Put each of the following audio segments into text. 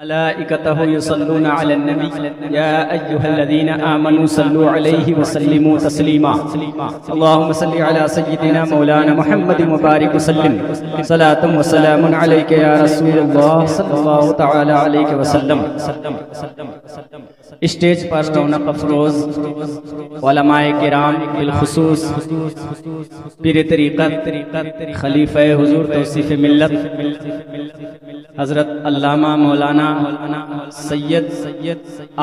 ملائكته يصلون على النبي يا أيها الذين آمنوا صلوا عليه وسلموا تسليما اللهم صل على سيدنا مولانا محمد مبارك وسلم صلاة وسلام عليك يا رسول الله صلی اللہ تعالی علیہ وسلم۔ اسٹیج پر رونق افروز علماء کرام بالخصوص پیر طریقت خلیفہ حضور توصیف ملت حضرت علامہ مولانا سید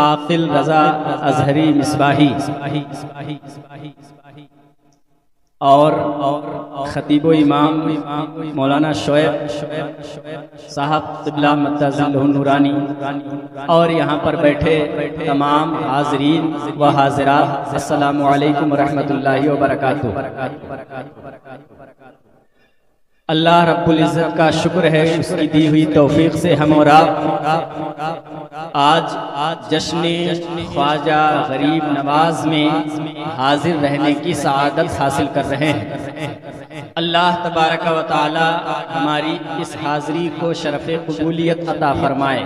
عاقل رضا اظہری مصباحی اور خطیب و امام مولانا شعیب صاحب قبلہ مدظلہ النورانی اور یہاں پر بیٹھے تمام حاضرین و حاضرات، السلام علیکم ورحمۃ اللہ وبرکاتہ۔ اللہ رب العزت کا شکر ہے، اس کی دی ہوئی توفیق سے ہم اور آپ آج جشن خواجہ غریب نواز میں حاضر رہنے کی سعادت حاصل کر رہے ہیں۔ اللہ تبارک و تعالی ہماری اس حاضری کو شرف قبولیت عطا فرمائے۔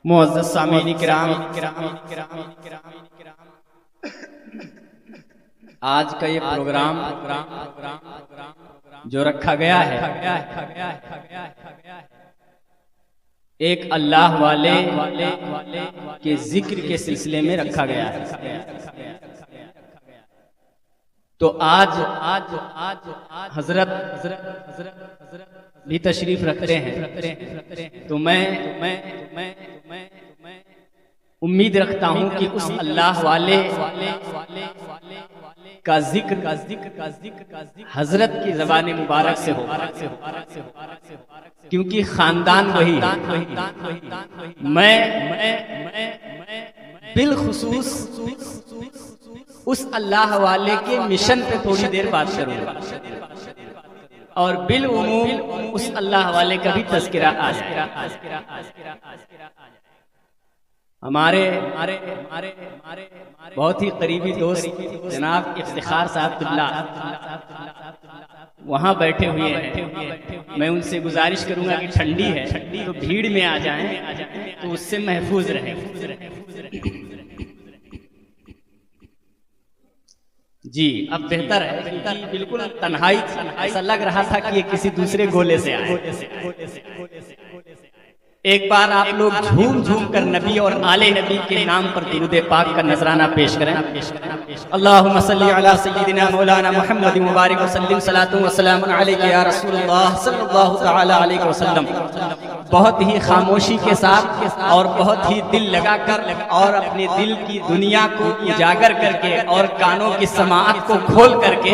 معزز سامعین کرام، آج کا یہ پروگرام جو رکھا گیا ہے ایک اللہ والے کے ذکر کے سلسلے میں رکھا گیا ہے۔ تو آج حضرت بھی تشریف رکھتے ہیں، تو میں امید رکھتا ہوں کہ اس اللہ والے کا ذکر حضرت کی زبان مبارک سے ہو، کیونکہ خاندان وہی ہے۔ میں بالخصوص اس اللہ والے کے مشن پہ تھوڑی دیر بات کروں گا، اور بالعموم اس اللہ والے کا بھی تذکرہ آج ہمارے بہت ہی قریبی دوست جناب افتخار صاحب قبلہ وہاں بیٹھے ہوئے ہیں۔ میں ان سے گزارش کروں گا کہ ٹھنڈی ہے تو بھیڑ میں آ جائیں تو اس سے محفوظ رہیں۔ جی اب بہتر ہے، بالکل تنہائی ایسا لگ رہا تھا کہ یہ کسی دوسرے گولے سے آئے۔ ایک بار آپ لوگ جھوم جھوم کر نبی اور آل نبی کے نام پر درود پاک کا نذرانہ پیش کریں۔ اللہم صلی علی سیدنا مولانا محمد مبارک وسلم صلاۃ و سلام علیک یا رسول اللہ صلی اللہ تعالی علیہ وسلم۔ بہت ہی خاموشی کے ساتھ اور بہت ہی دل لگا کر اور اپنے دل کی دنیا کو اجاگر کر کے اور کانوں کی سماعت کو کھول کر کے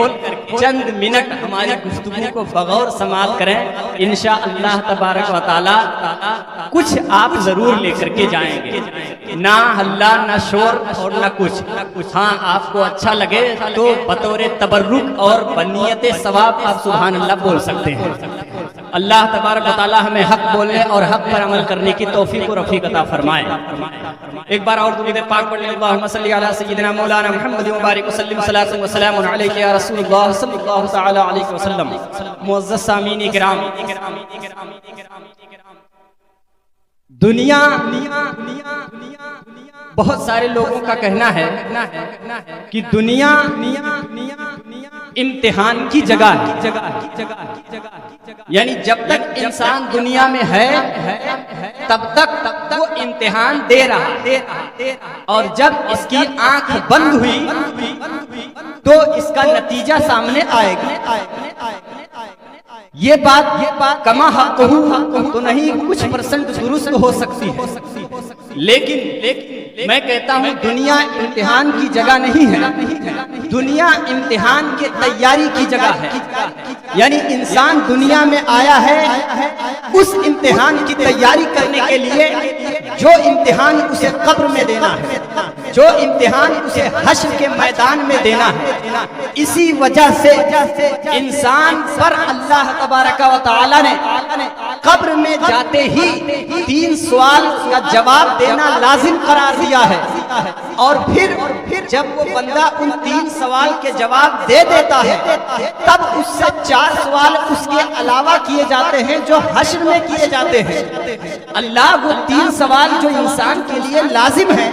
چند منٹ ہماری گفتگو کو بغور سماعت کریں۔ انشاءاللہ تبارک و تعالی کچھ آپ ضرور لے کر کے جائیں گے، نہ ہلہ نہ شور اور نہ کچھ۔ ہاں آپ کو اچھا لگے تو بطور تبرک اور بنیت ثواب آپ سبحان اللہ بول سکتے ہیں۔ اللہ تبارک و تعالی ہمیں حق بولنے اور حق پر عمل کرنے کی توفیق و رفیق عطا فرمائے۔ ایک بار اور درود پاک پڑھ لیں۔ اللہم صلی علی سیدنا مولانا محمد مبارک وسلم صلاۃ و سلام علیک یا رسول اللہ صلی اللہ تعالی علیہ وسلم۔ معزز سامعین کرام، دنیا بہت سارے لوگوں کا کہنا ہے کہ دنیا امتحان کی جگہ ہے، یعنی جب تک انسان دنیا میں ہے تب تک وہ امتحان دے رہا ہے، اور جب اس کی آنکھ بند ہوئی تو اس کا نتیجہ سامنے آئے گا۔ یہ بات کما حق تو نہیں، کچھ پرسنٹ درست ہو سکتی ہے، لیکن میں کہتا ہوں دنیا امتحان کی جگہ نہیں ہے، دنیا امتحان کے تیاری کی جگہ ہے۔ یعنی انسان دنیا میں آیا ہے اس امتحان کی تیاری کرنے کے لیے جو امتحان اسے قبر میں دینا ہے، جو امتحان اسے حشر کے میدان میں دینا ہے۔ اسی وجہ سے انسان پر اللہ تبارک و تعالی نے قبر میں جاتے ہی 3 سوال کا جواب دینا لازم قرار دیا ہے۔ اور پھر جب وہ بندہ ان 3 سوال کے جواب دے دیتا ہے تب اس سے 4 سوال اس کے علاوہ کیے جاتے ہیں جو حشر میں کیے جاتے ہیں۔ اللہ وہ 3 سوال جو انسان کے لیے لازم ہے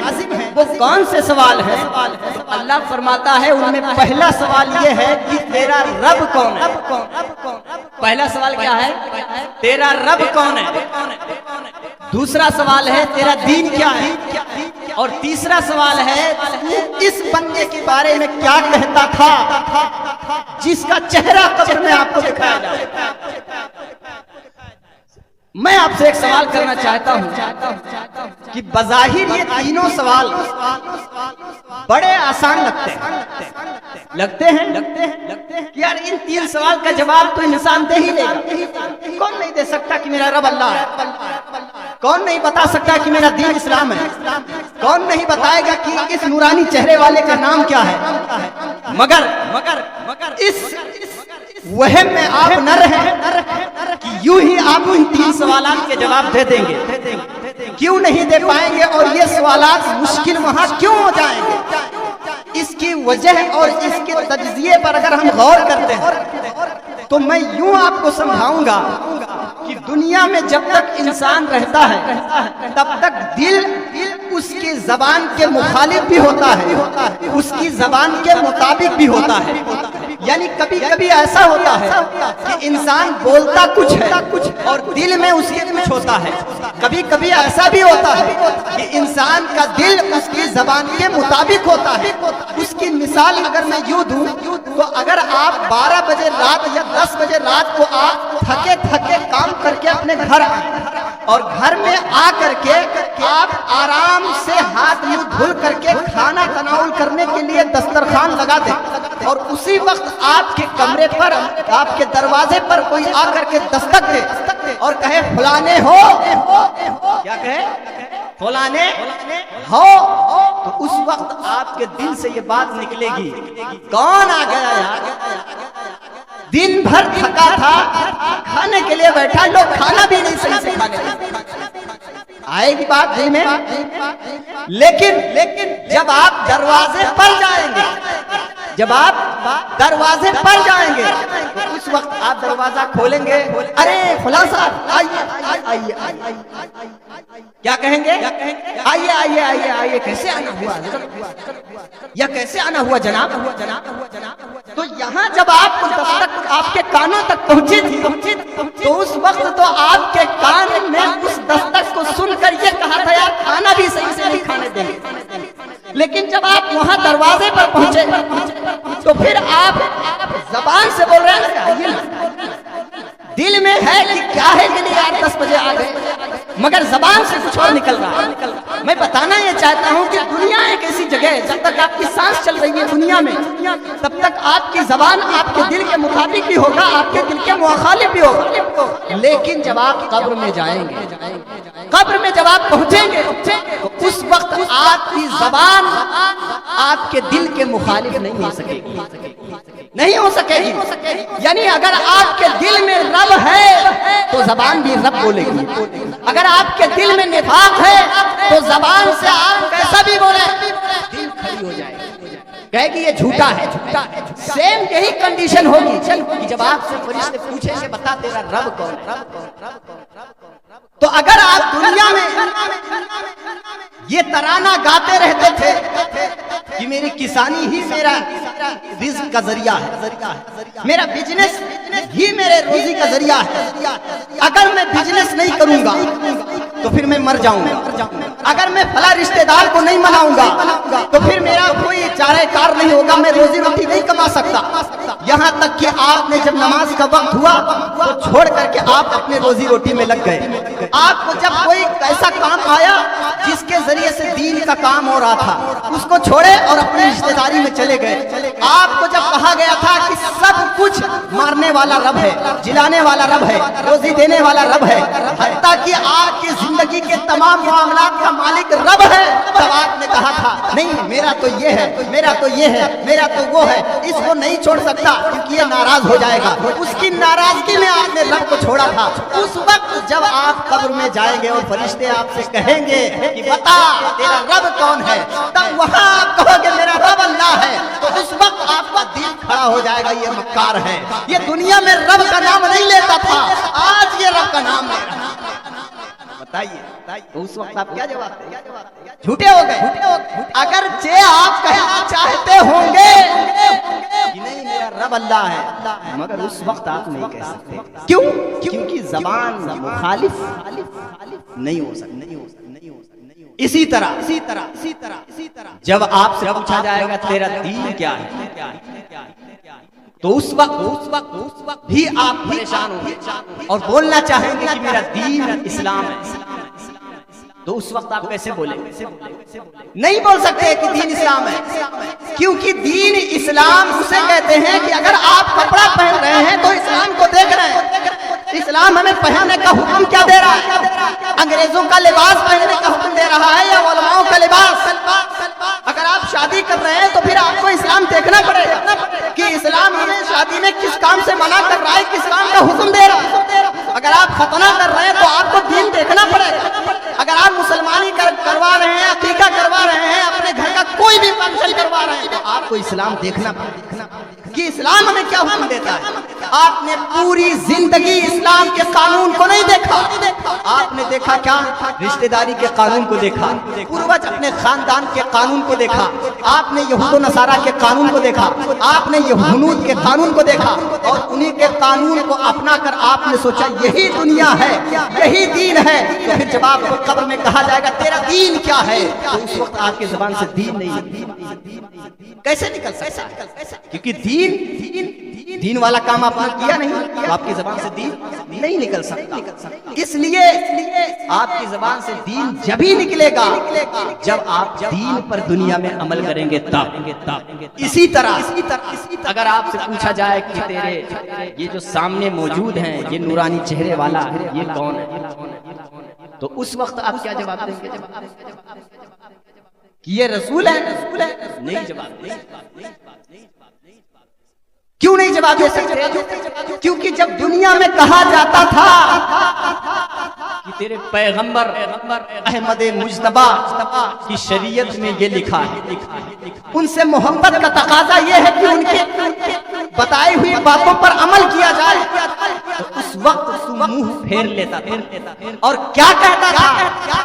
وہ کون سے سوال ہیں؟ اللہ فرماتا ہے ان میں پہلا سوال یہ ہے کہ تیرا رب کون ہے؟ پہلا سوال کیا ہے؟ تیرا رب کون ہے؟ دوسرا سوال ہے تیرا دین کیا ہے؟ اور تیسرا سوال ہے اس بندے کے بارے میں کیا کہتا تھا جس کا چہرہ قبر میں آپ کو دکھایا جائے۔ میں آپ سے ایک سوال کرنا چاہتا ہوں کہ بظاہر یہ تینوں سوال بڑے آسان لگتے ہیں کہ یار ان 3 سوال کا جواب تو انسان دے ہی لے گا۔ کون نہیں دے سکتا کہ میرا رب اللہ ہے؟ کون نہیں بتا سکتا کہ میرا دین اسلام ہے؟ کون نہیں بتائے گا کہ اس نورانی چہرے والے کا نام کیا ہے؟ مگر اس وہم میں آپ نہ رہیں کہ یوں ہی آپ ان 3 سوالات کے جواب دے دیں گے۔ کیوں نہیں دے پائیں گے اور یہ سوالات مشکل وہاں کیوں ہو جائیں گے؟ اس کی وجہ اور اس کے تجزیے پر اگر ہم غور کرتے ہیں تو میں یوں آپ کو سمجھاؤں گا کہ دنیا میں جب تک انسان رہتا ہے تب تک دل اس کی زبان کے مخالف بھی ہوتا ہے، اس کی زبان کے مطابق بھی ہوتا ہے۔ یعنی کبھی کبھی ایسا ہوتا ہے کہ انسان بولتا کچھ ہے اور دل میں اس کے کچھ ہوتا ہے۔ کبھی کبھی ایسا بھی ہوتا ہے کہ انسان کا دل اس کی زبان کے مطابق ہوتا ہے۔ اس کی مثال اگر میں یوں دوں تو اگر آپ 12 بجے رات یا 10 بجے رات کو آپ تھکے کام کر کے اپنے گھر آئیں اور گھر میں آ کر کے آپ آرام سے ہاتھ منہ دھل کر کے کھانا تناول کرنے کے لیے دسترخوان لگا دیں اور اسی وقت آپ کے کمرے پر آپ کے دروازے پر کوئی آ کر کے دستک دے اور کہے فلانے ہو، کیا کہے؟ فلانے ہو، تو اس وقت آپ کے دل سے یہ بات نکلے گی کون آ گیا یار؟ دن بھر تھکا تھا، کھانے کے لیے بیٹھا، لوگ کھانا بھی نہیں صحیح سے کھانے آئے گی بات دل میں۔ لیکن جب آپ دروازے پر جائیں گے، جب آپ دروازے پر جائیں گے تو اس وقت آپ دروازہ کھولیں گے، ارے فلاں صاحب آئیے، کیا کہیں گے؟ آئیے، کیسے آنا ہوا یا کیسے آنا ہوا جناب؟ تو یہاں جب آپ کو دستک آپ کے کانوں تک پہنچی تھی تو اس وقت تو آپ کے کان میں اس دستک کو سن کر یہ کہا تھا یار کھانا بھی صحیح سے نہیں کھانے دیں گے۔ لیکن جب آپ وہاں دروازے پر پہنچے تو پھر آپ زبان سے بول رہے ہیں آئیے نا، دل میں ہے کہ کیا ہے کہ نہیں آپ 10 بجے آ گئے، مگر زبان سے کچھ اور نکل رہا ہے۔ میں بتانا یہ چاہتا ہوں کہ دنیا ایک ایسی جگہ ہے جب تک آپ کی سانس چل رہی ہے دنیا میں تب تک آپ کی زبان آپ کے دل کے مطابق بھی ہوگا، آپ کے دل کے مخالف بھی ہوگا۔ لیکن جب آپ قبر میں جائیں گے، قبر میں جب آپ پہنچیں گے تو اس وقت آپ کی زبان آپ کے دل کے مخالف نہیں ہو سکے گی، نہیں ہو سکے گی۔ یعنی اگر آپ کے دل میں رب ہے تو زبان بھی رب بولے گی، اگر آپ کے دل میں نفاق ہے تو زبان سے آپ کیسا بھی بولے دل کھڑی ہو جائے گی، کہے گی یہ جھوٹا ہے۔ سیم یہی کنڈیشن ہوگی کہ جب آپ سے فرشتے پوچھیں کہ بتا تیرا رب کون ہے۔ تو اگر آپ دنیا میں یہ ترانہ گاتے رہتے تھے کہ میری کسانی ہی میرا رزق کا ذریعہ ہے، میرا بزنس ہی میرے روزی کا ذریعہ ہے، اگر میں بزنس نہیں کروں گا تو پھر میں مر جاؤں گا، اگر میں فلاں رشتہ دار کو نہیں مناؤں گا تو پھر میرا کوئی چارہ کار نہیں ہوگا، میں روزی روٹی نہیں کما سکتا۔ یہاں تک کہ آپ نے جب نماز کا وقت ہوا تو چھوڑ کر کے آپ اپنے روزی روٹی میں لگ گئے۔ آپ کو جب کوئی ایسا کام آیا جس کے ذریعے سے دین کا کام ہو رہا تھا اس کو چھوڑے اور اپنی رشتہ داری میں چلے گئے۔ آپ کو جب کہا گیا تھا کہ سب کچھ مارنے والا رب ہے، جلانے والا رب ہے، روزی دینے والا رب ہے، حتیٰ کہ کہ آپ کی زندگی کے تمام معاملات کا مالک رب ہے، تب آپ نے کہا تھا نہیں میرا تو یہ ہے، میرا تو یہ ہے، میرا تو وہ ہے، اس کو نہیں چھوڑ سکتا کیونکہ یہ ناراض ہو جائے گا۔ اس کی ناراضگی میں آپ نے رب کو چھوڑا تھا۔ اس وقت جب آپ قبر میں جائیں گے اور فرشتے آپ سے کہیں گے کہ بتا تیرا رب کون ہے، تب وہاں آپ کہو گے میرا رب اللہ ہے، تو اس وقت آپ کا دل کھڑا ہو جائے گا یہ مکار ہے، یہ دنیا میں رب کا نام نہیں لیتا تھا، آج یہ رب کا نام لے رہا ہے۔ بتائیے تو اس وقت آپ کیا جواب دیں گے؟ جھوٹے ہو گئے۔ اگرچہ آپ کہنا چاہتے ہوں گے کہ نہیں میرا رب اللہ ہے، مگر اس وقت آپ نہیں کہہ سکتے۔ کیوں؟ کیونکہ زبان مخالف نہیں ہو سکتی۔ اسی طرح جب آپ سے پوچھا جائے گا تیرا دین کیا ہے، تو اس وقت بھی آپ پریشان ہوں گے اور بولنا چاہیں گے کہ میرا دین اسلام ہے، تو اس وقت آپ کیسے بولیں گے؟ نہیں بول سکتے کہ دین اسلام ہے، کیونکہ دین اسلام اسے کہتے ہیں کہ اگر آپ کپڑا پہن رہے ہیں تو اسلام کو دیکھ رہے ہیں۔ اسلام ہمیں پہننے کا حکم کیا دے رہا ہے؟ انگریزوں کا لباس پہننے کا حکم دے رہا ہے یا علماؤں کا لباس؟ اگر آپ شادی کر رہے ہیں تو پھر آپ کو اسلام دیکھنا پڑے گا کہ اسلام ہمیں شادی میں کس کام سے منع کر رہا ہے، کس کام کا حکم دے رہا ہے۔ اگر آپ ختنہ کر رہے ہیں تو آپ کو دین دیکھنا پڑے گا۔ اگر آپ مسلمانی کروا رہے ہیں، عقیقہ کروا رہے ہیں، اپنے گھر کا کوئی بھی فنکشن کروا رہے ہیں، تو آپ کو اسلام دیکھنا پڑے گا کہ اسلام ہمیں کیا حکم دیتا ہے۔ آپ نے پوری زندگی اسلام کے قانون کو نہیں دیکھا، آپ نے دیکھا کیا؟ رشتہ داری کے قانون کو دیکھا، پوروج اپنے خاندان کے قانون کو دیکھا، آپ نے یہود و نصارہ کے قانون کو دیکھا، آپ نے یہود کے قانون کو دیکھا، اور انہی کے قانون کو اپنا کر آپ نے سوچا یہی دنیا ہے، یہی دین ہے۔ تو پھر جب آپ کو قبر میں کہا جائے گا تیرا دین کیا ہے، تو اس وقت آپ کی زبان سے دین نہیں کیسے نکل سکتا ہے؟ کیونکہ دین والا کام آپ نے کیا نہیں، تو آپ کی زبان سے دین نہیں نکل سکتا۔ اس لیے آپ کی زبان سے دین جب ہی نکلے گا جب آپ دین پر دنیا میں عمل کریں گے تب۔ اسی طرح اگر آپ سے پوچھا جائے کہ تیرے یہ جو سامنے موجود ہیں یہ نورانی چہرے والا یہ کون ہے، تو اس وقت آپ کیا جواب دیں گے؟ کہ یہ رسول ہے؟ نہیں جواب دیں۔ کیوں نہیں جواب دے سکتے؟ کیونکہ جب دنیا میں کہا جاتا تھا کہ تیرے پیغمبر احمد مجتبی کی شریعت میں یہ لکھا ہے، ان سے محبت کا تقاضا یہ ہے کہ ان کے بتائی ہوئی باتوں پر عمل کیا جائے، تو اس وقت تو منہ پھیر لیتا تھا اور کیا کہتا تھا؟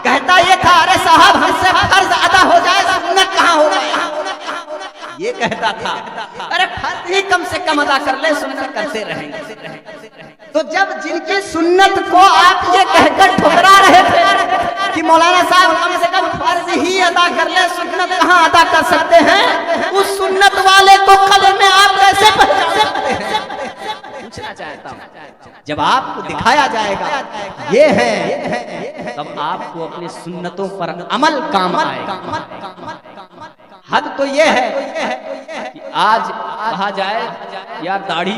کہتا یہ تھا ارے صاحب ہم سے فرض ادا ہو جائے سنت کہاں ہو گیا، یہ کہتا تھا ارے فرض ہی کم سے کم ادا کر لے سنت کرتے رہیں گے۔ تو جب جن کی سنت کو آپ یہ کہہ کر ٹھکرا رہے تھے کہ مولانا صاحب کم سے کم فرض ہی ادا کر لے سنت کہاں ادا کر سکتے ہیں، اس سنت والے کو قبر میں آپ کیسے پہچان سکتے ہیں؟ پوچھنا چاہتا ہوں۔ جب آپ کو دکھایا جائے گا یہ ہے تب آپ کو اپنی سنتوں پر عمل کام آئے گا۔ حد تو یہ ہے کہ آج کہا جائے یار داڑھی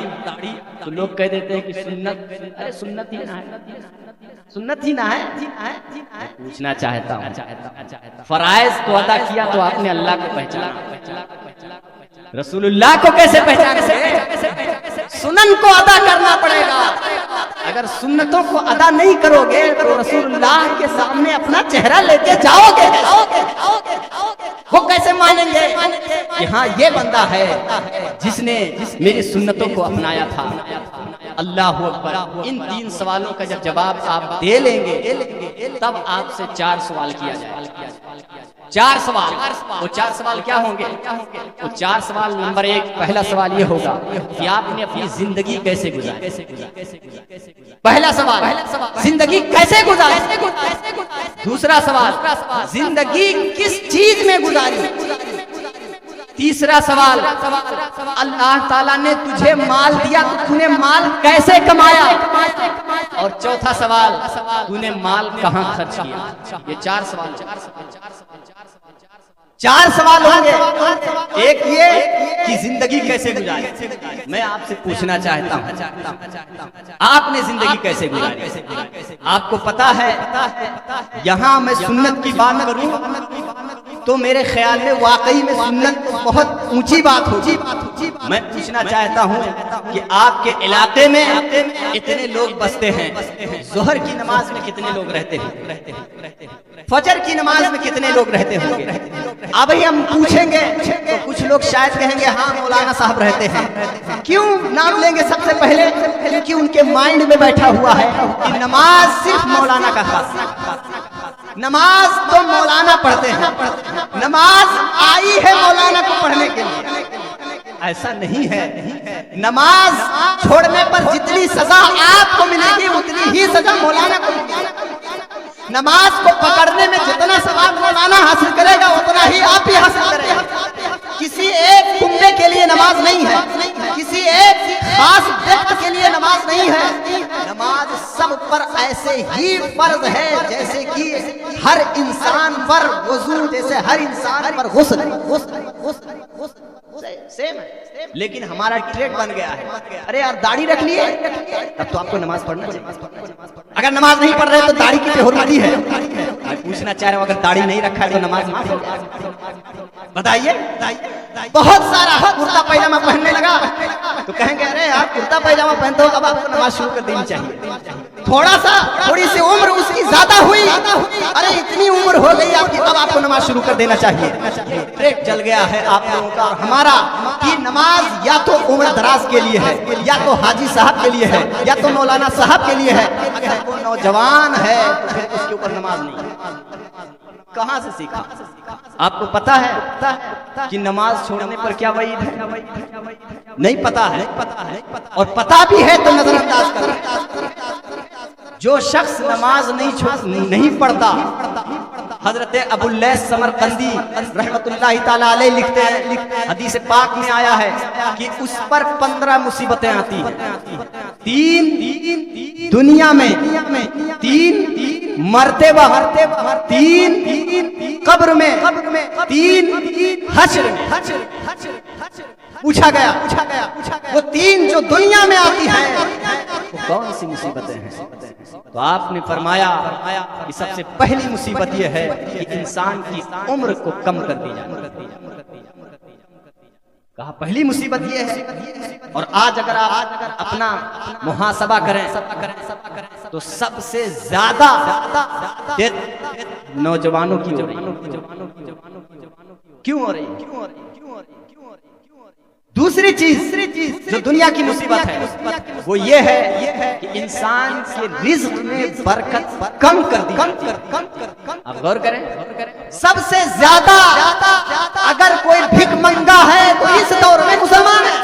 تو لوگ کہہ دیتے ہیں کہ سنت، ارے سنت ہی نہ ہے، سنت ہی نہ ہے۔ پوچھنا چاہتا ہوں فرائض تو ادا کیا تو آپ نے اللہ کو پہچانا، رسول اللہ کو کیسے پہچانا؟ سنن کو ادا کرنا پڑے گا۔ اگر سنتوں کو ادا نہیں کرو گے تو رسول اللہ کے سامنے اپنا چہرہ لے کے جاؤ گے، وہ کیسے مانیں گے کہ ہاں یہ بندہ ہے جس نے میری سنتوں کو اپنایا تھا؟ اللہ اکبر۔ ان 3 سوالوں کا جب جواب آپ دے لیں گے تب آپ سے 4 سوال کیا جائے گا۔ 4 سوال، وہ 4 سوال کیا ہوں گے؟ وہ 4 سوال نمبر 1 پہلا سوال یہ ہوگا کہ آپ نے اپنی زندگی کیسے گزاری۔ پہلا سوال زندگی کیسے گزاری؟ دوسرا سوال زندگی کس چیز میں گزاری؟ تیسرا سوال اللہ تعالیٰ نے تجھے مال دیا تو تو نے مال کیسے کمایا؟ اور چوتھا سوال تو نے مال کہاں خرچ کیا؟ یہ 4 سوال۔ 4 سوال ہوں گے۔ ایک یہ کہ زندگی کیسے گزاری، میں آپ سے پوچھنا چاہتا ہوں آپ نے زندگی کیسے گزاری؟ آپ کو پتا ہے یہاں میں سنت کی بات کروں تو میرے خیال میں واقعی میں سنت بہت اونچی بات ہوگی۔ میں پوچھنا چاہتا ہوں کہ آپ کے علاقے میں اتنے لوگ بستے ہیں، ظہر کی نماز میں کتنے لوگ رہتے ہیں؟ فجر کی نماز میں کتنے لوگ رہتے ہوں گے؟ اب ہی ہم پوچھیں گے تو کچھ لوگ شاید کہیں گے ہاں مولانا صاحب رہتے ہیں۔ کیوں نام لیں گے سب سے پہلے؟ کیونکہ ان کے مائنڈ میں بیٹھا ہوا ہے کہ نماز صرف مولانا کا خاص ہے، نماز تو مولانا پڑھتے ہیں، نماز آئی ہے مولانا کو پڑھنے کے لیے۔ ایسا نہیں ہے، نماز چھوڑنے پر جتنی سزا آپ کو ملے گی اتنی ہی سزا مولانا کو ملے گی۔ نماز کو پکڑنے میں جتنا ثواب مولانا حاصل کرے گا اتنا ہی آپ بھی حاصل کرے گا۔ کسی ایک کنبے کے لیے نماز نہیں ہے، کسی ایک خاص وقت کے لیے نماز نہیں ہے، نماز سب پر ایسے ہی فرض ہے جیسے کہ ہر انسان پر وضو، جیسے ہر انسان پر غسل سیم ہے۔ لیکن ہمارا ٹریڈ بن گیا ہے، ارے یار داڑھی رکھ لیے تب تو آپ کو نماز پڑھنا چاہیے، اگر نماز نہیں پڑھ رہے تو داڑھی کی حرمتی ہے۔ میں پوچھنا چاہ رہا ہوں اگر داڑھی نہیں رکھا ہے تو نماز معاف ہو جائے؟ بتائیے۔ بہت سارا کرتا پائجامہ پہننے لگا تو کہیں گے ارے یار کرتا پائجامہ پہنتے ہو اب آپ کو نماز شروع کر دینی چاہیے۔ تھوڑی سی عمر اس کی زیادہ ہوئی، ارے اتنی عمر ہو گئی آپ کی اب آپ کو نماز شروع کر دینا چاہیے۔ ٹریڈ چل گیا ہے آپ لوگوں کا اور ہمارا کہ نماز یا تو عمر دراز کے لیے ہے، یا تو حاجی صاحب کے لیے ہے، یا تو مولانا صاحب کے لیے ہے۔ اگر وہ نوجوان ہے تو پھر اس کے اوپر نماز نہیں۔ کہاں سے سیکھا؟ آپ کو پتا ہے کہ نماز چھوڑنے پر کیا وعید ہے؟ نہیں پتا ہے، اور پتا بھی ہے تو نظر انداز کریں۔ جو شخص نماز نہیں پڑھتا، حضرت ابو اللیث سمرقندی رحمت اللہ تعالی علیہ لکھتے ہیں، حدیث پاک میں آیا ہے کہ اس پر 15 مصیبتیں آتی ہیں۔ 3 دنیا میں، 3 مرتے وقت، 3 قبر میں، 3 حشر میں۔ پوچھا گیا وہ 3 جو دنیا میں آتی ہیں وہ کون سی مصیبتیں ہیں؟ تو آپ نے فرمایا کہ سب سے پہلی مصیبت یہ ہے کہ انسان کی عمر کو کم کر دی جائے۔ کہا پہلی مصیبت یہ ہے۔ اور آج اگر آپ اپنا محاسبہ کریں تو سب سے زیادہ نوجوانوں کی ہو رہی ہے۔ کیوں ہو رہی ہے؟ دوسری چیز جو دنیا کی مصیبت ہے وہ یہ ہے کہ انسان کے رزق میں برکت کم کر دی۔ آپ غور کریں، سب سے زیادہ اگر کوئی بھیک منگا ہے تو اس دور میں مسلمان ہے۔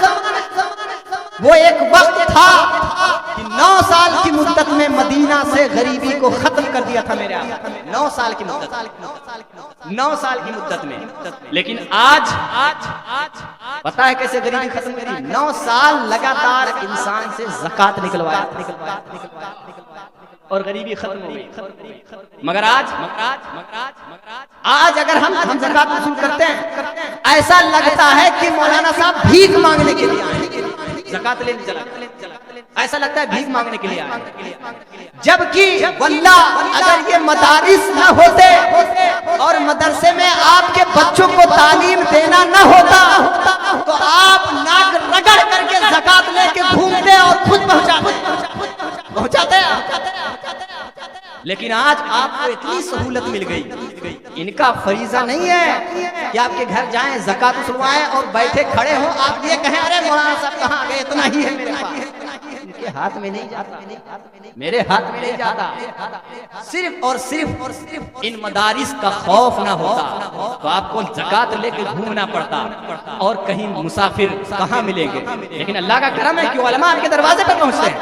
وہ ایک وقت تھا کہ 9 سال کی مدت میں مدینہ سے غریبی کو ختم کر دیا تھا میرے آقا۔ 9 سال کی مدت، 9 سال کی مدت میں۔ لیکن آج پتا ہے کیسے غریبی ختم کی؟ 9 سال لگاتار انسان سے زکات نکلوایا اور غریبی ختم ہو گئی۔ مگر آج اگر ہم زکات وصول کرتے ہیں ایسا لگتا ہے کہ مولانا صاحب بھیک مانگنے کے لیے آئے، زکات لینے چلا، ایسا لگتا ہے بھیک مانگنے کے لیے آئے۔ جبکہ واللہ اگر یہ مدارس نہ ہوتے اور مدرسے میں آپ کے بچوں کو تعلیم دینا نہ ہوتا تو آپ ناک رگڑ کر کے زکات لے کے گھومتے اور خود پہنچاتے ہیں۔ لیکن آج آپ کو اتنی سہولت مل گئی، ان کا فریضہ نہیں ہے کہ آپ کے گھر جائیں زکات وصلوائیں اور بیٹھے کھڑے ہوں آپ یہ کہیں ارے مولانا صاحب کہاں گئے، اتنا ہی ہے میرے پاس۔ ان کے ہاتھ میں نہیں جاتا، میرے ہاتھ میں نہیں جاتا۔ صرف اور صرف ان مدارس کا خوف نہ ہوتا تو آپ کو زکات لے کے گھومنا پڑتا اور کہیں مسافر کہاں ملیں گے۔ لیکن اللہ کا کرم ہے کہ علماء کے دروازے پر پہنچتے ہیں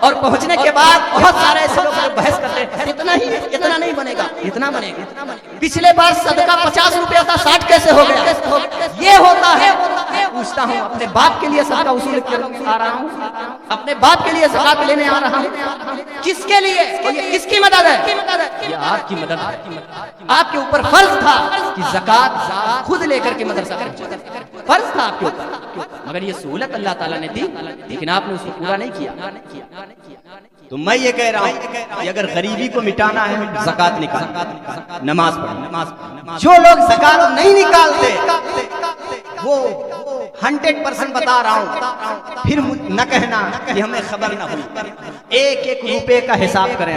اور پہنچنے کے بعد بہت سارے ایسے لوگ بحث کرتے ہیں اتنا ہی، اتنا نہیں بنے گا، اتنا بنے گا۔ پچھلے بار صدقہ 50 روپیہ تھا، 60 کیسے ہو گیا؟ یہ ہوتا ہے۔ پوچھتا ہوں اپنے باپ کے لیے صدقہ وصول کرنے آ رہا ہوں، اپنے باپ کے لیے زکات لینے آ رہا ہوں، کس کے لیے؟ کس کی مدد ہے؟ یہ آپ کی مدد آپ کے اوپر فرض تھا کہ زکات خود لے کر کے مدرسہ پہنچانا، فرض تھا آپ کے اوپر، مگر یہ سہولت اللہ تعالیٰ نے دی لیکن آپ نے اس کو پورا نہیں کیا۔ تو میں یہ کہہ رہا ہوں کہ اگر غریبی کو مٹانا ہے زکات نکال، نماز پڑھ۔ جو لوگ زکات نہیں نکالتے وہ 100% بتا رہا ہوں، پھر نہ کہنا کہ ہمیں خبر نہ ہوئی۔ ایک ایک روپے کا حساب کریں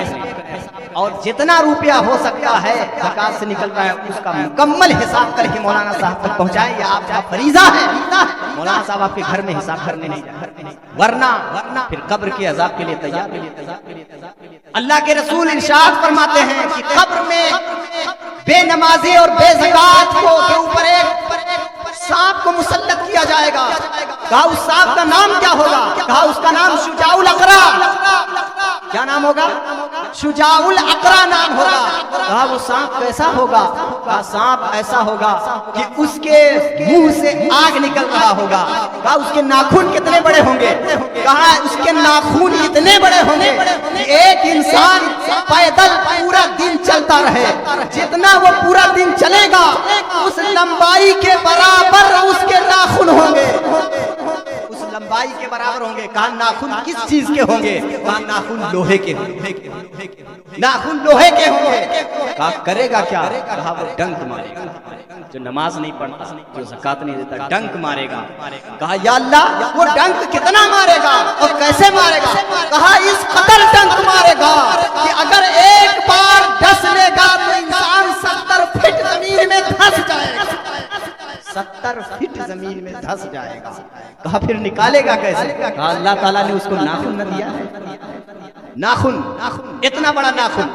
اور جتنا روپیہ ہو سکتا ہے زکات سے نکل رہا ہے اس کا مکمل حساب کر کے مولانا صاحب تک پہنچائیں۔ یہ آپ کا فریضہ ہے، مولانا صاحب آپ کے گھر میں حساب کرنے نہیں جائیں، ورنہ پھر قبر کے عذاب کے لیے تیار۔ اللہ کے رسول ارشاد فرماتے ہیں کہ قبر میں بے نمازی اور بے زکات کو کے اوپر ایک سانپ کو مسلط کیا جائے گا۔ کہا اس سانپ کا نام کیا ہوگا؟ کہا اس کا نام شجاع الاقرا۔ کیا نام ہوگا؟ شجاع الاقرا نام ہوگا۔ کہا وہ سانپ کیسا ہوگا؟ کہا سانپ ایسا ہوگا کہ اس کے منہ سے آگ نکل رہا ہوگا۔ کہا اس کے ناخن کتنے بڑے ہوں گے؟ کہا اس کے ناخن اتنے بڑے ہوں گے کہ ایک انسان پیدل پورا دن چلتا رہے، جتنا وہ پورا دن چلے گا اس لمبائی کے برابر اس کے ناخن ہوں گے، اس لمبائی کے برابر ہوں گے۔ کہا ناخن کس چیز کے ہوں گے؟ کہا ناخن لوہے کے ہوں گے، ناخن لوہے کے ہوں گے۔ کہا کرے گا کیا؟ کہا وہ ڈنک مارے گا، جو نماز نہیں پڑھتا، جو زکات نہیں دیتا، ڈنک مارے گا۔ کہا یا اللہ وہ ڈنک کتنا مارے گا اور کیسے مارے گا؟ کہا اس قدر ڈنک مارے گا کہ اگر ایک بار ڈس لے گا تو انسان 70 فٹ زمین میں دھس جائے گا، 70 فٹ زمین میں دھس جائے گا۔ کہا پھر نکالے گا کیسے؟ کہا اللہ تعالیٰ نے اس کو ناخن نہ دیا ہے؟ ناخن، اتنا بڑا ناخن،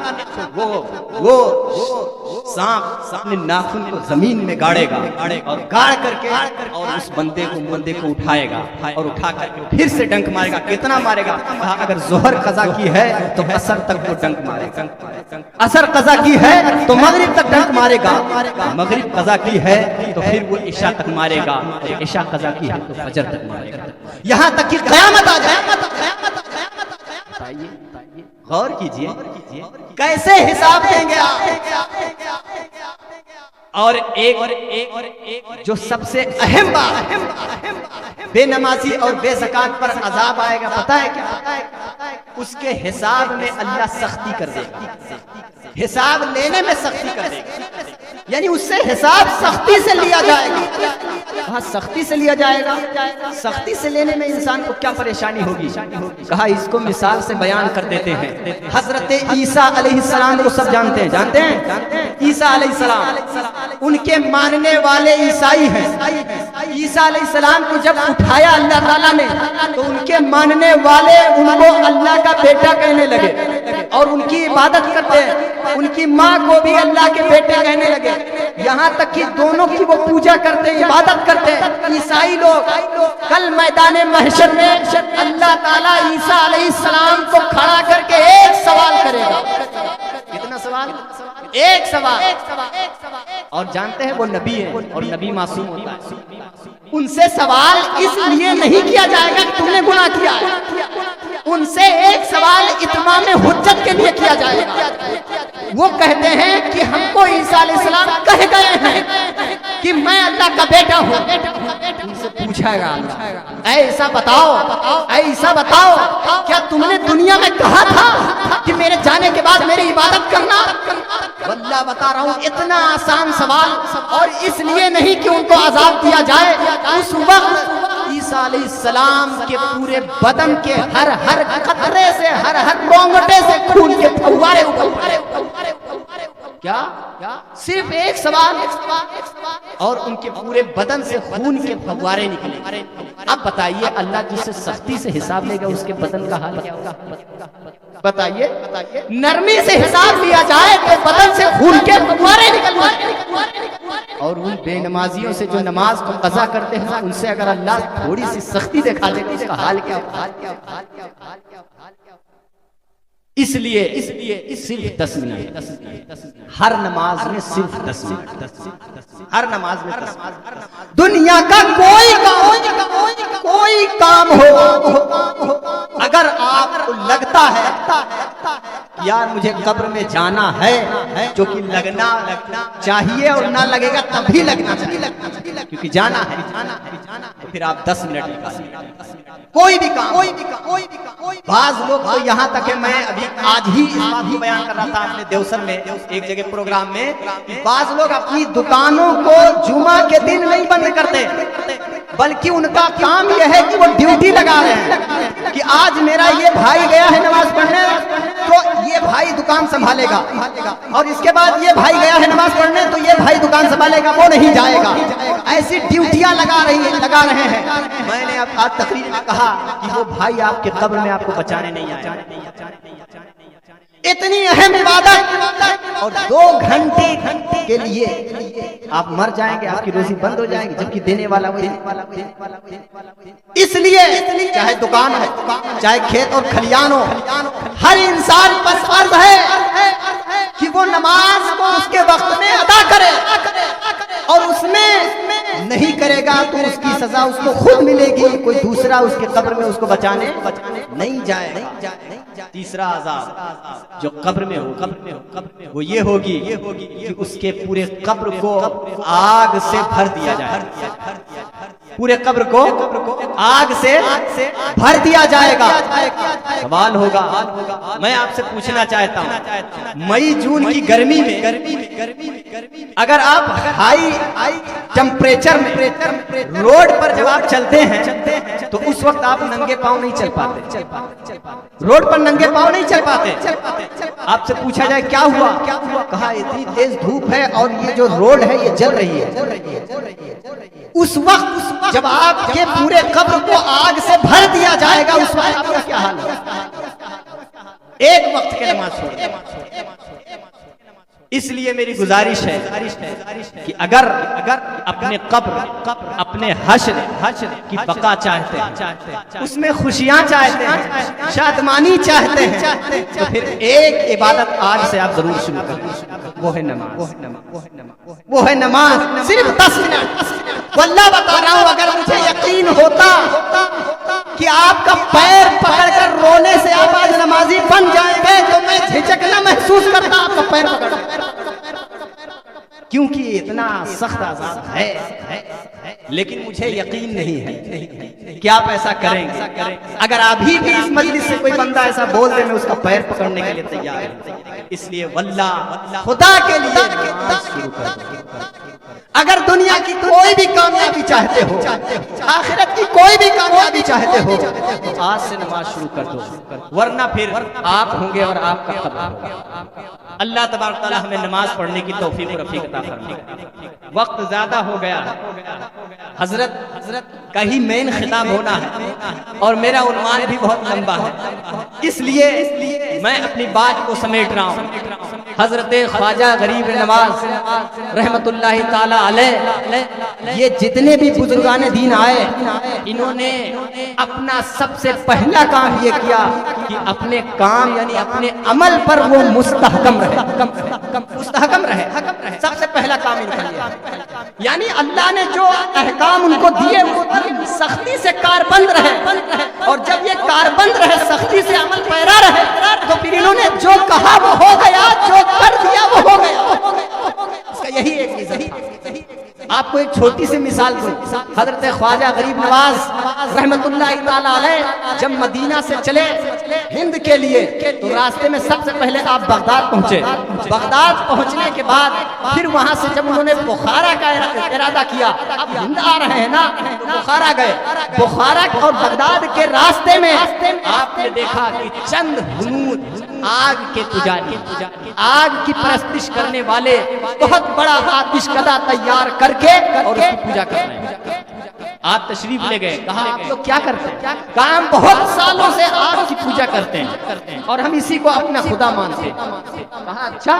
وہ سانپ اپنے ناخن کو زمین میں گاڑے گا اور گاڑ کر کے اور اس بندے کو اٹھائے گا اور اٹھا کر کے پھر سے ڈنک مارے گا۔ کتنا مارے گا؟ کہا اگر ظہر قضا کی ہے تو عصر تک وہ ڈنک مارے گا، عصر قضا کی ہے تو مغرب تک ڈنک مارے گا، مغرب قضا کی ہے تو پھر وہ عشاء تک مارے گا، عشاء قضا کی ہے تو فجر تک مارے گا، یہاں تک کہ قیامت آ جائے۔ غور کیجئے کیسے حساب دیں گے آپ۔ اور ایک جو سب سے اہم بات، بے نمازی اور بے زکات پر عذاب آئے گا، پتہ ہے کیا؟ اس کے حساب میں اللہ سختی کر دے گا، حساب لینے میں سختی کر دے گا، یعنی اس سے حساب سختی سے لیا جائے گا۔ کہا سختی سے لیا جائے گا؟ سختی سے لینے میں انسان کو کیا پریشانی ہوگی؟ کہا اس کو مثال سے بیان کر دیتے ہیں۔ حضرت عیسیٰ علیہ السلام کو سب جانتے ہیں، جانتے ہیں عیسیٰ علیہ السلام، ان کے ماننے والے عیسائی ہیں۔ عیسیٰ علیہ السلام کو جب اٹھایا اللہ تعالیٰ نے تو ان کے ماننے والے ان کو اللہ کا بیٹا کہنے لگے اور ان کی عبادت کرتے ہیں، ان کی ماں کو بھی اللہ کے بیٹے کہنے لگے، یہاں تک کہ دونوں کی وہ پوجا کرتے، عبادت کرتے۔ عیسائی لوگ کل میدان محشر میں اللہ تعالیٰ عیسیٰ علیہ السلام کو کھڑا کر کے ایک سوال کرے گا۔ کتنا سوال؟ ایک سوال۔ اور جانتے ہیں وہ نبی ہے اور نبی معصوم ہوتا ہے، ان سے سوال اس لیے نہیں کیا جائے گا کہ تم نے گناہ کیا ہے، ان سے ایک سوال اتمام حجت کے لیے کیا جائے گا۔ وہ کہتے ہیں کہ ہم کو عیسیٰ علیہ السلام کہہ گئے ہیں کہ میں اللہ کا بیٹا ہوں۔ ان سے پوچھا گا اے عیسیٰ بتاؤ، اے عیسیٰ بتاؤ، کیا تم نے دنیا میں کہا تھا کہ میرے جانے کے بعد میری عبادت کرنا؟ واللہ بتا رہا ہوں اتنا آسان سوال، اور اس لیے نہیں کہ ان کو عذاب دیا جائے، اس وقت عیسیٰ علیہ السلام کے پورے بدن کے ہر قطرے سے، ہر رونگٹے سے خون کے پھوارے اٹھے۔ کیا؟ صرف ایک سوال، اور ان کے پورے بدن سے خون کے پھوارے نکلے۔ اب بتائیے اللہ جس سے سختی سے حساب لے گا اس کے بدن کا حال کیا ہوگا؟ بتائیے، نرمی سے حساب لیا جائے تو بدن سے خون کے پھوارے نکلیں، اور ان بے نمازیوں سے جو نماز کو قضا کرتے ہیں ان سے اگر اللہ تھوڑی سی سختی دکھا دے تو اس کا حال کیا ہوگا؟ اس لیے صرف 10 منٹ، ہر نماز میں صرف 10 منٹ، ہر نماز میں 10 منٹ۔ دنیا کا کوئی کام ہو، اگر آپ کو لگتا ہے یار مجھے قبر میں جانا ہے جو کہ لگنا چاہیے اور نہ لگے گا تب بھی لگنا چاہیے، کیونکہ جانا ہے تو پھر آپ 10 منٹ نکالیں کوئی بھی کام۔ بعض لوگ تو یہاں تک ہے، میں ابھی آج ہی اس بات کو بیان کر رہا تھا اپنے دیوسر میں ایک جگہ پروگرام میں، بعض لوگ اپنی دکانوں کو جمعہ کے دن نہیں بند کرتے، بلکہ ان کا کام یہ ہے کہ وہ ڈیوٹی لگا رہے ہیں کہ آج میرا یہ بھائی گیا ہے نماز پڑھنے تو یہ بھائی دکان سنبھالے گا، اور اس کے بعد یہ بھائی گیا ہے نماز پڑھنے تو یہ بھائی دکان سنبھالے گا، وہ نہیں جائے گا۔ ایسی ڈیوٹیاں لگا رہے ہیں۔ میں نے اب آج تقریر میں کہا کہ وہ بھائی آپ کے قبر میں آپ کو بچانے نہیں آیا، اتنی اہم عبادت اور 2 گھنٹے کے لیے آپ مر جائیں گے، آپ کی روزی بند ہو جائے گی، جبکہ دینے والا وہی۔ اس لیے چاہے دکان ہے، چاہے کھیت اور کھلیان ہو، ہر انسان پر فرض ہے کہ وہ نماز کو اس کے وقت میں ادا کرے، اور اس میں نہیں کرے گا تو اس کی سزا اس کو خود ملے گی، کوئی دوسرا اس کے قبر میں اس کو بچانے نہیں جائے گا۔ تیسرا عذاب جو قبر میں ہو وہ یہ ہوگی کہ اس کے پورے قبر کو آگ سے بھر دیا جائے، پورے قبر کو آگ سے بھر دیا جائے گا۔ سوال ہوگا، میں آپ سے پوچھنا چاہتا ہوں، مئی جون کی گرمی میں اگر آپ ہائی ٹمپریچر میں روڈ پر جب آپ چلتے ہیں تو اس وقت آپ ننگے پاؤں نہیں چل پاتے، روڈ پر ننگے پاؤں نہیں چل پاتے۔ آپ سے پوچھا جائے کیا ہوا، کہا اتنی تیز دھوپ ہے اور یہ جو روڈ ہے یہ جل رہی ہے۔ اس وقت جب آپ کے پورے قبر کو آگ سے بھر دیا جائے گا، اس وقت آپ کا کیا حال ہوگا؟ ایک وقت کے نماز چھوڑ دیں۔ اس لیے میری گزارش ہے کہ اگر اپنے قبر، اپنے حشر کی بقا چاہتے ہیں، اس میں خوشیاں چاہتے ہیں، شادمانی چاہتے ہیں، تو پھر ایک عبادت آج سے آپ ضرور شروع کریں، وہ ہے نماز۔ وہ ہے نماز، صرف 10 منٹ۔ واللہ بتا رہا ہوں، اگر مجھے یقین ہوتا کہ آپ کا پیر پکڑ کر رونے سے آپ آج نمازی بن جائیں گے تو میں جھجک نہ محسوس کرتا آپ کا پیر پکڑ کر، کیونکہ اتنا سخت عذاب ہے، لیکن مجھے یقین نہیں ہے کہ آپ ایسا کریں گے۔ اگر ابھی بھی اس مجلس سے کوئی بندہ ایسا بول دے، میں اس کا پیر پکڑنے کے لیے تیار ہوں۔ اس لیے واللہ خدا کے لیے نماز شروع کر دو۔ اگر دنیا کی کوئی بھی کامیابی چاہتے ہو، آخرت کی کوئی بھی کامیابی چاہتے ہو، تو آج سے نماز شروع کر دو، ورنہ پھر آپ ہوں گے اور آپ کا قبر ہوگا۔ اللہ تبارک تعالی ہمیں نماز پڑھنے کی توفیق و رفیق عطا فرمائے۔ وقت زیادہ ہو گیا، حضرت کا ہی مین خطاب ہونا ہے اور میرا عنوان بھی بہت لمبا ہے، اس لیے میں اپنی بات کو سمیٹ رہا ہوں۔ حضرت خواجہ غریب نواز رحمت اللہ تعالی علیہ، یہ جتنے بھی بزرگان دین آئے، انہوں نے اپنا سب سے پہلا کام یہ کیا کہ اپنے کام یعنی اپنے عمل پر وہ مستحکم رہے۔ سب سے پہلا کام ان کا یہ، یعنی اللہ نے جو احکام ان کو دیے وہ سختی سے کاربند رہے، اور جب یہ کاربند رہے، سختی سے عمل پیرا رہے، تو پھر انہوں نے جو کہا وہ ہو گیا، جو کر دیا وہ ہو گیا۔ اس کا یہی ایک ریزن ہے۔ آپ کو ایک چھوٹی سی مثال دوں، حضرت خواجہ غریب نواز رحمت اللہ تعالی علیہ جب مدینہ سے چلے ہند کے لیے تو راستے میں سب سے پہلے آپ بغداد پہنچے۔ بغداد پہنچنے کے بعد پھر وہاں سے جب انہوں نے بخارا کا ارادہ کیا، اب ہند آ رہے ہیں نا، تو بخارا گئے۔ بخارا اور بغداد کے راستے میں آپ نے دیکھا کہ چند ہنود آگ کے پجاری، آگ کی پرستش کرنے والے بہت بڑا آتش کدہ تیار کر کے اور اس کی پوجا کر رہے ہیں۔ آپ تشریف لے گئے، کہا آپ لوگ کیا کرتے ہیں؟ کہا ہم بہت سالوں سے آگ کی پوجا کرتے ہیں اور ہم اسی کو اپنا خدا مانتے ہیں۔ کہا اچھا،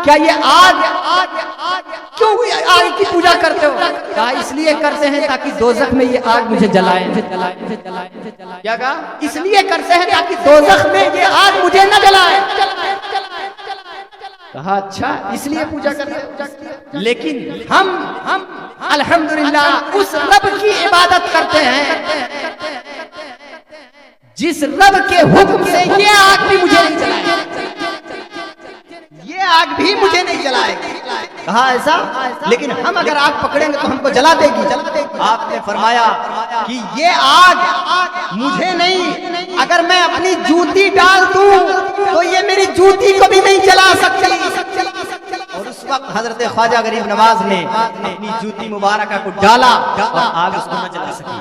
کیا یہ آگ کیوں آگ کی پوجا کرتے ہو؟ کہا اس لیے کرتے ہیں تاکہ دوزخ میں یہ آگ مجھے جلائے۔ کیا کہا؟ اس لیے کرتے ہیں تاکہ دوزخ میں یہ آگ مجھے نہ جلائے۔ کہا اچھا، اس لیے پوجا کرتے ہیں، لیکن ہم الحمدللہ اس رب کی عبادت کرتے ہیں جس رب کے حکم سے یہ آگ بھی مجھے نہیں جلائے۔ یہ یہ آگ بھی مجھے نہیں جلائے گی. کہا ایسا؟ لیکن ہم اگر آگ پکڑیں گے تو ہم کو جلا دے گی. آپ نے فرمایا کہ یہ آگ مجھے نہیں، اگر میں اپنی جوتی ڈال دوں تو یہ میری جوتی کو بھی نہیں جلا سکتی. اور اس وقت حضرت خواجہ غریب نواز نے اپنی جوتی مبارکہ کو ڈالا اور آگ اس کو نہ جلا سکی.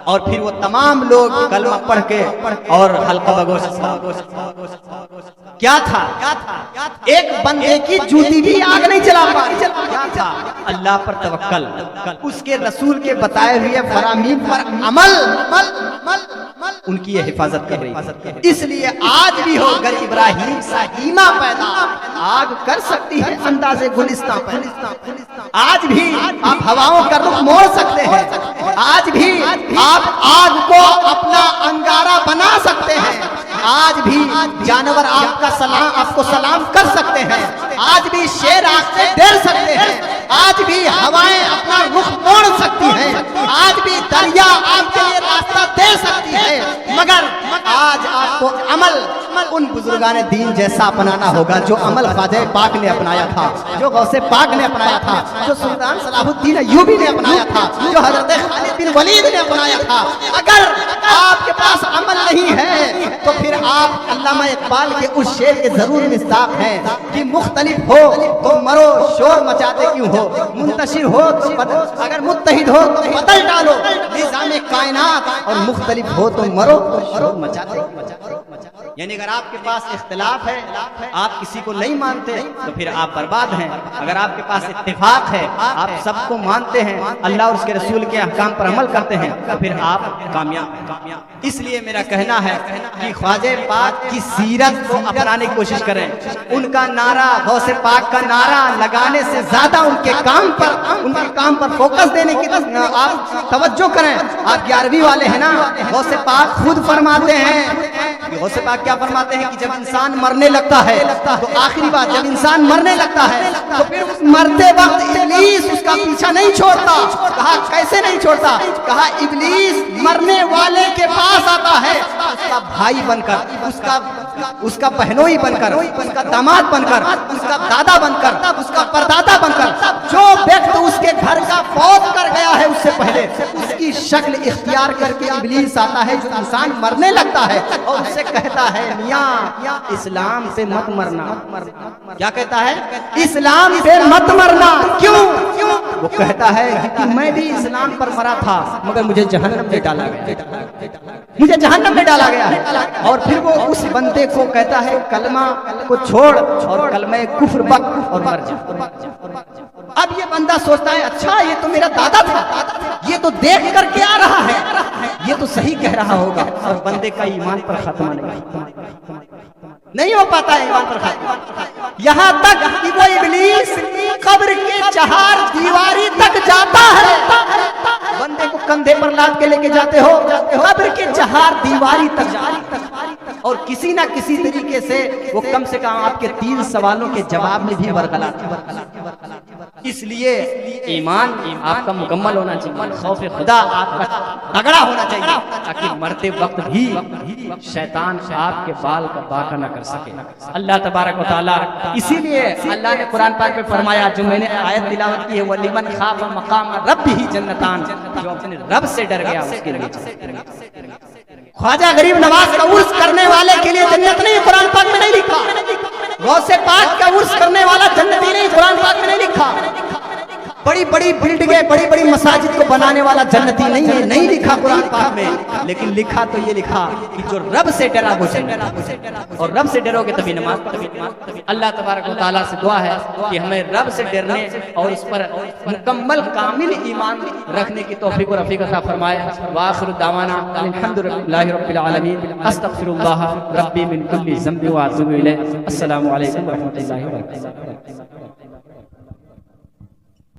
اور پھر وہ تمام لوگ کلمہ پڑھ کے اور حلقہ بگوش. کیا تھا؟ ایک بندے کی جوتی بھی آگ نہیں جلا پائی. کیا تھا؟ اللہ پر توکل، اس کے رسول کے بتائے ہوئے فرامین پر عمل، ان کی یہ حفاظت کر رہی ہے. اس لیے آج بھی ہو گر ابراہیم سا ایما پیدا، آگ کر سکتی ہے انداز گلستان پیدا. آج بھی آپ ہواؤں کا رخ موڑ سکتے ہیں. آج بھی آپ آگ کو اپنا انگارہ بنا سکتے ہیں. آج بھی جانور آپ کو سلام کر سکتے ہیں. آج بھی شیر آپ سے ڈر سکتے ہیں. آج بھی ہوائیں اپنا رخ موڑ سکتی ہیں. آج بھی دریا آپ کے لیے راستہ دے سکتی ہے. مگر آج آپ کو عمل ان بزرگان دین جیسا اپنانا ہوگا جو عمل خواجہ پاک نے اپنایا تھا، جو غوث پاک نے اپنایا تھا، جو سلطان صلاح الدین ایوبی نے اپنایا تھا، جو حضرت خالد بن ولید نے اپنایا تھا. اگر آپ کے پاس عمل نہیں ہے تو پھر آپ علامہ اقبال کے اس شعر کے ضرور مصداق ہیں کہ مختلف ہو تو مرو شور مچاتے کیوں ہو، منتشر ہو تو اگر متحد ہو تو بدل ڈالو نظام کائنات، اور مختلف ہو تو مرو شور مچاتے کیوں. یعنی اگر آپ کے پاس اختلاف ہے، آپ کسی کو نہیں مانتے تو پھر آپ برباد ہیں. اگر آپ کے پاس اتفاق ہے، آپ سب کو مانتے ہیں، اللہ اور اس کے رسول کے احکام پر عمل کرتے ہیں، تو پھر آپ کامیاب ہیں. اس لیے میرا کہنا ہے کہ خواجہ پاک کی سیرت کو اپنانے کی کوشش کریں. ان کا نعرہ، غوث پاک کا نعرہ لگانے سے زیادہ ان کے کام پر فوکس دینے کی آپ توجہ کریں. آپ 11ویں والے ہیں نا، غوث پاک خود فرماتے ہیں، غوث پاک کیا فرماتے ہیں کہ جب انسان مرنے لگتا ہے تو آخری بات، جب انسان مرنے لگتا ہے تو پھر مرتے وقت ابلیس اس کا پیچھا نہیں چھوڑتا. کہا کیسے نہیں چھوڑتا؟ کہا ابلیس مرنے والے کے پاس آتا ہے اس کا بھائی بن کر، اس کا بہنوئی بن کر، اس کا داماد بن کر، اس کا دادا بن کر، اس کا پردادا بن کر. جو وقت اس کے گھر کا فوت کر گیا ہے اس سے پہلے اس کی شکل اختیار کر کے ابلیس آتا ہے جو انسان مرنے لگتا ہے اور اس سے کہتا ہے میاں اسلام سے مت مرنا. کیا کہتا ہے؟ اسلام سے مت مرنا. کیوں؟ وہ کہتا ہے کہ میں بھی اسلام پر مرا تھا مگر مجھے جہنم میں ڈالا گیا ہے. اور پھر وہ اس بندے کو کہتا ہے کلمہ کو چھوڑ اور کلمہ کفر بک اور مر جا. اب یہ بندہ سوچتا ہے اچھا یہ تو میرا دادا تھا، یہ تو دیکھ کر کے آ رہا ہے، یہ تو صحیح کہہ رہا ہوگا. اور بندے کا ایمان پر خاتمہ نہیں ہو پاتا ہے. ایمان پر خاتمہ یہاں تک کہ وہ ابلیس قبر کے چہار دیواری تک جاتا ہے. بندے کو کندھے پر لاد کے لے کے جاتے ہو قبر کے چہار دیواری تک اور کسی نہ کسی طریقے سے وہ کم سے کم آپ کے 3 سوالوں کے جواب میں بھی ورغلات. اس لیے ایمان آپ کا مکمل ہونا چاہیے، خوف خدا آپ کا تگڑا ہونا چاہیے تاکہ مرتے وقت بھی شیطان آپ کے بال کا باقا نہ کر سکے. اللہ تبارک و تعالیٰ اسی لیے اللہ نے قرآن پاک میں فرمایا، جو میں نے آیت تلاوت کی ہے، وَلِمَنْ خَافَ مَقَامَ رَبِّهِ جَنَّتَانِ، جو اپنے رب سے ڈر گیا اس کے لیے. خواجہ غریب نواز کا عرس کرنے والے کے لیے جنت نہیں، قرآن پاک میں نہیں لکھا. غوث پاک کا عرس کرنے والا جنتی نہیں، قرآن پاک میں نہیں لکھا. بڑی بڑی بلڈنگیں، بڑی بڑی مساجد کو بنانے والا جنتی نہیں ہے، نہیں لکھا قرآن پاک میں. لیکن لکھا تو یہ لکھا کہ جو رب سے ڈرا وہ جنت، اور رب سے ڈرو گے تبھی نماز پڑھو. اللہ تبارک و تعالیٰ سے دعا ہے کہ ہمیں رب سے ڈرنے اور اس پر مکمل کامل ایمان رکھنے کی توفیق و رفیق عطا فرمائے. وآخر دعوانا الحمدللہ رب العالمین. استغفر اللہ ربی من کل ذنب واتوب الیہ. السلام علیکم ورحمۃ اللہ وبرکاتہ.